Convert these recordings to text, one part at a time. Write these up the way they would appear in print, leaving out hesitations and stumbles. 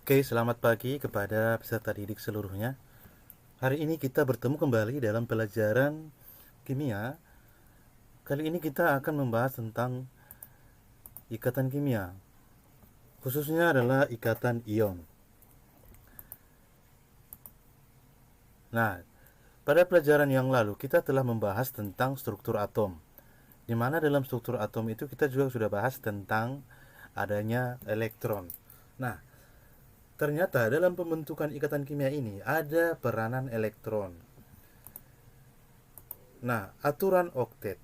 Oke, selamat pagi kepada peserta didik seluruhnya. Hari ini kita bertemu kembali dalam pelajaran kimia. Kali ini kita akan membahas tentang ikatan kimia, khususnya adalah ikatan ion. Nah, pada pelajaran yang lalu kita telah membahas tentang struktur atom, di mana dalam struktur atom itu kita juga sudah bahas tentang adanya elektron. Nah, ternyata dalam pembentukan ikatan kimia ini ada peranan elektron. Nah, aturan oktet.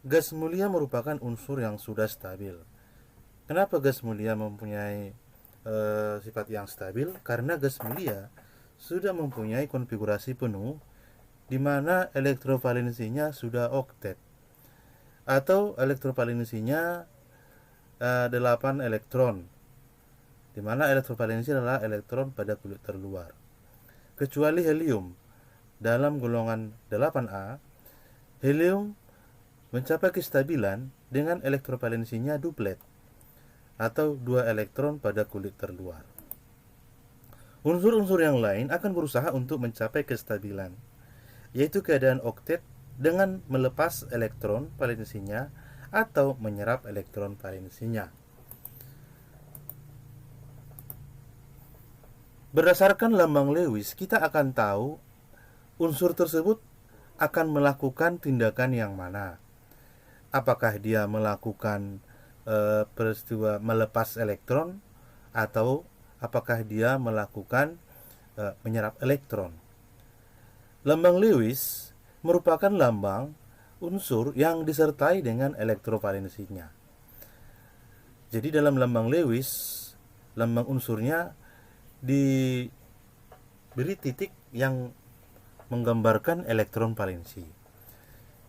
Gas mulia merupakan unsur yang sudah stabil. Kenapa gas mulia mempunyai sifat yang stabil? Karena gas mulia sudah mempunyai konfigurasi penuh di mana elektrovalensinya sudah oktet atau elektrovalensinya 8 elektron, di mana elektrovalensi adalah elektron pada kulit terluar. Kecuali helium, dalam golongan 8A, helium mencapai kestabilan dengan elektrovalensinya duplet atau 2 elektron pada kulit terluar. Unsur-unsur yang lain akan berusaha untuk mencapai kestabilan, yaitu keadaan oktet dengan melepas elektron valensinya atau menyerap elektron valensinya. Berdasarkan lambang Lewis, kita akan tahu unsur tersebut akan melakukan tindakan yang mana. Apakah dia melakukan peristiwa melepas elektron atau apakah dia melakukan menyerap elektron. Lambang Lewis merupakan lambang unsur yang disertai dengan elektrovalensinya. Jadi dalam lambang Lewis, lambang unsurnya diberi titik yang menggambarkan elektron valensi.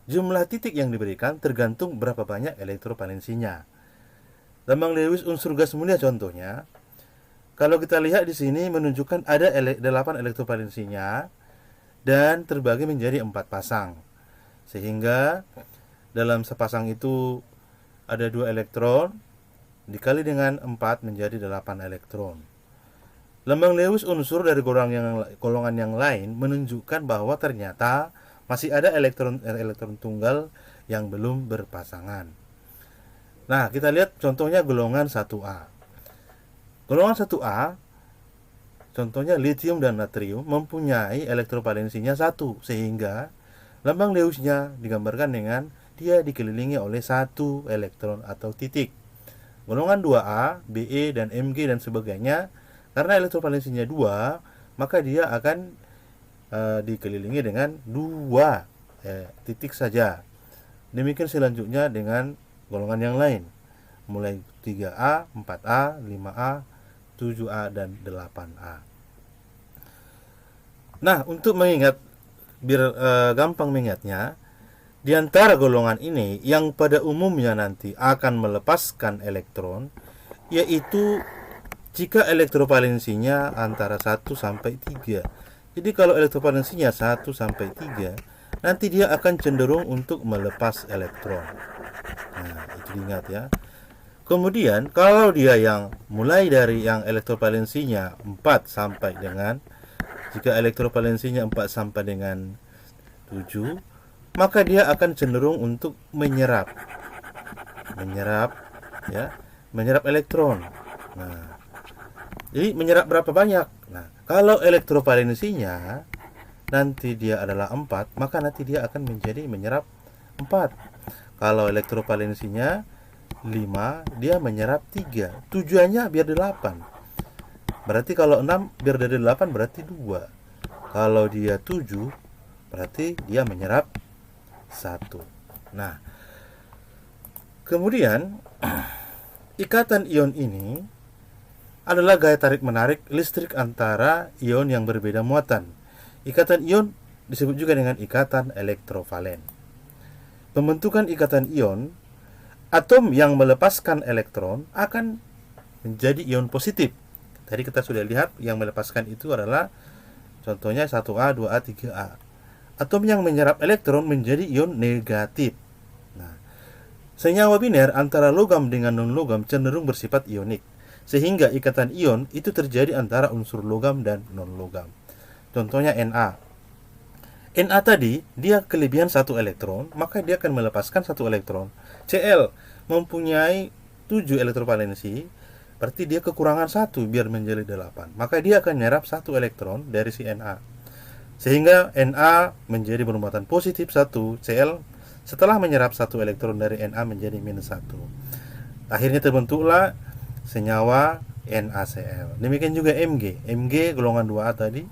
Jumlah titik yang diberikan tergantung berapa banyak elektrovalensinya. Lambang Lewis unsur gas mulia contohnya, kalau kita lihat di sini menunjukkan ada 8 elektrovalensinya dan terbagi menjadi 4 pasang. Sehingga dalam sepasang itu ada 2 elektron dikali dengan 4 menjadi 8 elektron. Lambang Lewis unsur dari golongan yang lain menunjukkan bahwa ternyata masih ada elektron tunggal yang belum berpasangan. Nah, kita lihat contohnya golongan 1A. Golongan 1A, contohnya litium dan natrium, mempunyai elektrovalensinya 1, sehingga lambang Lewisnya digambarkan dengan dia dikelilingi oleh 1 elektron atau titik. Golongan 2A, Be dan Mg dan sebagainya, karena elektrovalensinya 2, maka dia akan dikelilingi dengan 2 titik saja. Demikian selanjutnya dengan golongan yang lain, mulai 3A, 4A, 5A, 7A, dan 8A. Nah, untuk mengingat, biar gampang mengingatnya, di antara golongan ini yang pada umumnya nanti akan melepaskan elektron, yaitu jika elektrovalensinya antara 1 sampai 3. Jadi kalau elektrovalensinya 1 sampai 3, nanti dia akan cenderung untuk melepas elektron. Nah, itu diingat ya. Kemudian kalau dia yang mulai dari yang elektrovalensinya 4 sampai dengan, jika elektrovalensinya 4 sampai dengan 7, maka dia akan cenderung untuk menyerap ya, menyerap elektron. Nah, jadi menyerap berapa banyak? Nah, kalau elektrovalensinya nanti dia adalah 4, maka nanti dia akan menjadi menyerap 4. Kalau elektrovalensinya 5, dia menyerap 3. Tujuannya biar 8. Berarti kalau 6 biar dari 8 berarti 2. Kalau dia 7, berarti dia menyerap 1. Nah, kemudian ikatan ion ini adalah gaya tarik-menarik listrik antara ion yang berbeda muatan. Ikatan ion disebut juga dengan ikatan elektrovalen. Pembentukan ikatan ion, atom yang melepaskan elektron akan menjadi ion positif. Tadi kita sudah lihat yang melepaskan itu adalah contohnya 1A, 2A, 3A. Atom yang menyerap elektron menjadi ion negatif. Nah, senyawa biner antara logam dengan non-logam cenderung bersifat ionik. sehingga ikatan ion itu terjadi antara unsur logam dan non-logam. Contohnya Na. Na tadi, dia kelebihan 1 elektron, maka dia akan melepaskan 1 elektron. Cl mempunyai 7 elektrovalensi, berarti dia kekurangan 1 biar menjadi 8. Maka dia akan menyerap 1 elektron dari si Na. Sehingga Na menjadi bermuatan positif 1, Cl setelah menyerap 1 elektron dari Na menjadi minus 1. Akhirnya terbentuklah senyawa NaCl. Demikian juga Mg. Mg golongan 2A tadi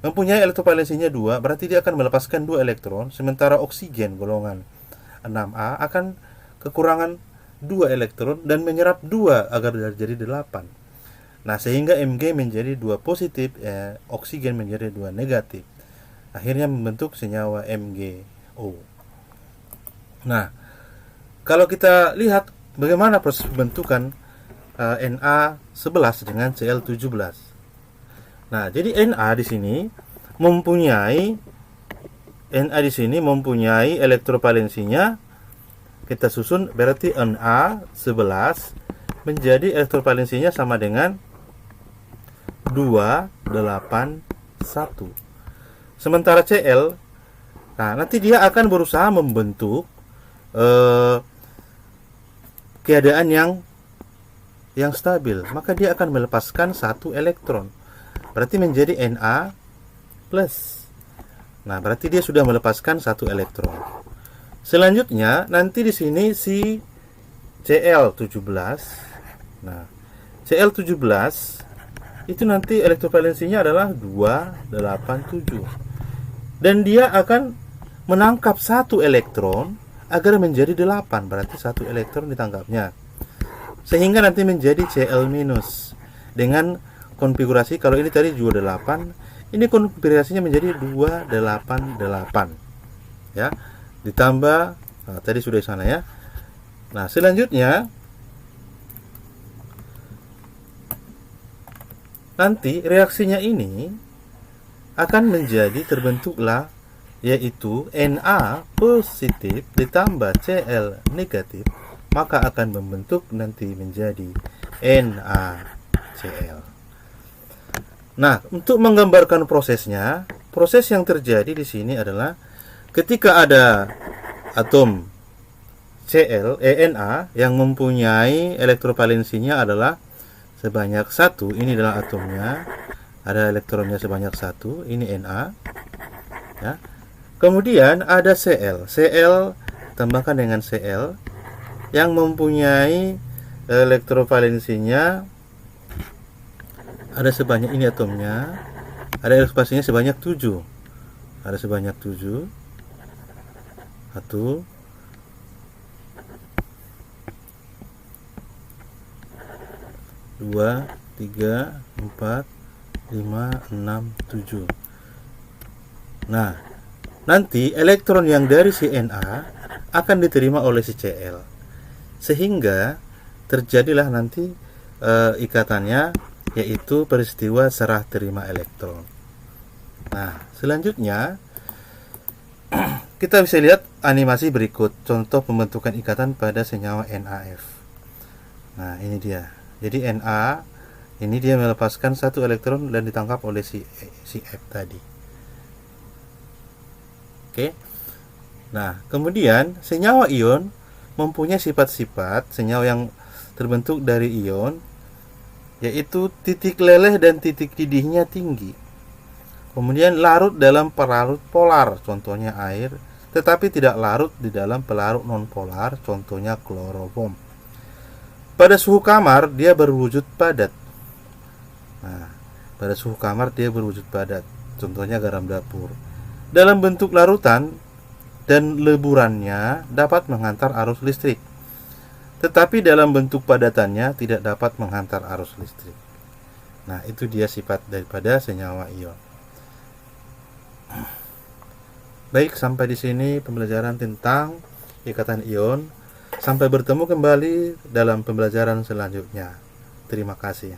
mempunyai elektrovalensinya 2, berarti dia akan melepaskan 2 elektron, sementara oksigen golongan 6A akan kekurangan 2 elektron dan menyerap 2 agar jadi 8. Nah, sehingga Mg menjadi 2 positif, oksigen menjadi 2 negatif. Akhirnya membentuk senyawa MgO. Nah, kalau kita lihat bagaimana proses pembentukan Na11 dengan Cl17. Nah, jadi Na di sini mempunyai elektrovalensinya, kita susun berarti Na11 menjadi elektrovalensinya sama dengan 281. Sementara Cl, nah nanti dia akan berusaha membentuk keadaan yang stabil, maka dia akan melepaskan 1 elektron. Berarti menjadi Na plus. Nah, berarti dia sudah melepaskan 1 elektron. Selanjutnya, nanti di sini si Cl17. Nah, Cl17 itu nanti elektrovalensinya adalah 287. Dan dia akan menangkap 1 elektron agar menjadi 8. Berarti 1 elektron ditangkapnya. Sehingga nanti menjadi Cl- dengan konfigurasi, kalau ini tadi 28, ini konfigurasinya menjadi 288 ya, ditambah tadi sudah di sana ya. Nah, selanjutnya nanti reaksinya ini akan menjadi terbentuklah yaitu Na positif ditambah Cl negatif, maka akan membentuk nanti menjadi NaCl. Nah, untuk menggambarkan prosesnya, proses yang terjadi di sini adalah ketika ada atom Na yang mempunyai elektrovalensinya adalah sebanyak 1, ini adalah atomnya, ada elektronnya sebanyak 1, ini Na. Ya. Kemudian ada Cl tambahkan dengan Cl yang mempunyai elektrovalensinya ada sebanyak ini atomnya, ada elektrovalensinya sebanyak 7. Ada sebanyak 7. 1 2 3 4 5 6 7. Nah, nanti elektron yang dari si Na akan diterima oleh si Cl, sehingga terjadilah nanti ikatannya, yaitu peristiwa serah terima elektron. Nah, selanjutnya kita bisa lihat animasi berikut, contoh pembentukan ikatan pada senyawa NaF. Nah, ini dia. Jadi Na ini dia melepaskan 1 elektron dan ditangkap oleh si F tadi. Oke. Nah, kemudian senyawa ion mempunyai sifat-sifat senyawa yang terbentuk dari ion, yaitu titik leleh dan titik didihnya tinggi. Kemudian larut dalam pelarut polar, contohnya air, tetapi tidak larut di dalam pelarut nonpolar, contohnya kloroform. Pada suhu kamar dia berwujud padat. Nah, pada suhu kamar dia berwujud padat, contohnya garam dapur. Dalam bentuk larutan dan leburannya dapat menghantar arus listrik, tetapi dalam bentuk padatannya tidak dapat menghantar arus listrik. Nah, itu dia sifat daripada senyawa ion. Baik, sampai di sini pembelajaran tentang ikatan ion. Sampai bertemu kembali dalam pembelajaran selanjutnya. Terima kasih.